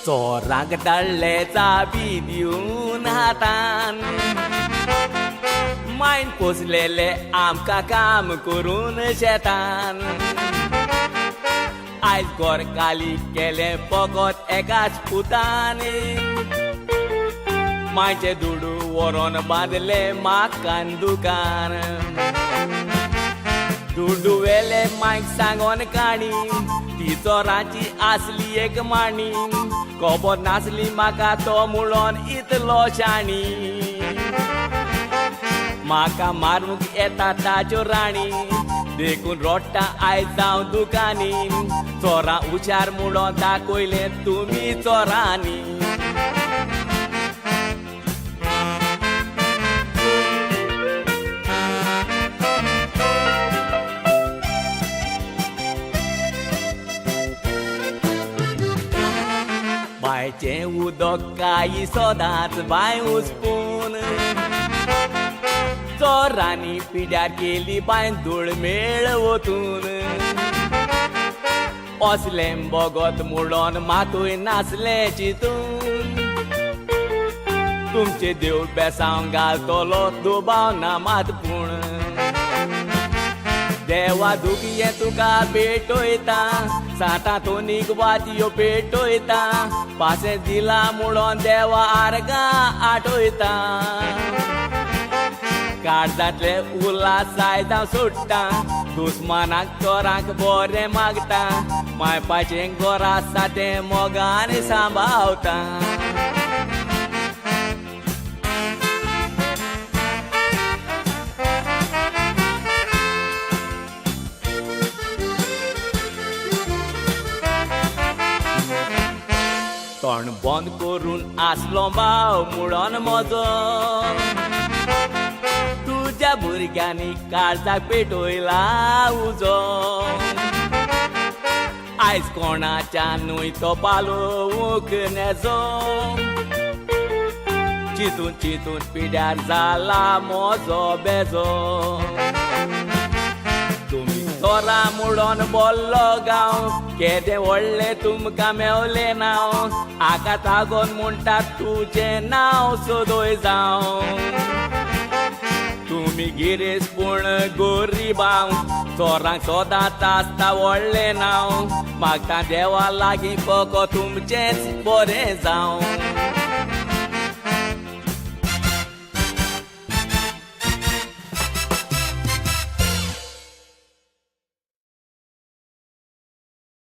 चोरांक धाडले चाबी दिवन हातान मायन पोसलेले आमकां काम करून शेतान आयज गोर काली केले फकत एकाच पुतान मायचे दुडू व्हरोन बांदले माकान दुकान दुडू वेले मायक सांगोन काणी ती चोरांची आसली एक माणी खबर नासली म्हाका तो म्हणून इतलो शाणी म्हाका मारूंक येता ताच्यो राणी देखून रोडटा आयज जावं दुकानी चोरां हुशार म्हणून दाखयले तुमी चोरांनी बायचें उदक कांय सदांच बाय हुसपून चोरांनी पिड्यार केली बाय धुळमेळ वतून असलें बगत म्हणून मातूय नासलें चिंतून तुमचे देव बेसांव घालतलो दुबाव ना मात पूण देवा दुखये तुका भेटोयता साता तोनीक वातयो पेटोयता पासे दिला म्हणून देवा आर्गां आटोयता काळजांतले उल्हास आयज हांव सोडटा दुस्मानाक चोरांक बरें मागता मायपाचें घर आसा तें मोगान सांबाळटा तोंड बंद करून आसलो भाव म्हणून म्हजो तुज्या भुरग्यांनी काळजाक पेटोयला उजो आयज कोणाच्या न्हय तो पालोवंक नेजो चिंतून चिंतून पिड्यार जाला म्हजो बेजो तुमी चोरां म्हणून बोल्लो गांव केदें व्हडलें तुमकां मेवलें नांव हाका लागून म्हणटात तुजें नांव सोदोय जावं तुमी गिरेस्त पूण गोरिबांव चोरांक सदांच आसता व्हडलें नांव मागता देवा लागीं फकत तुमचेंच बरें जावं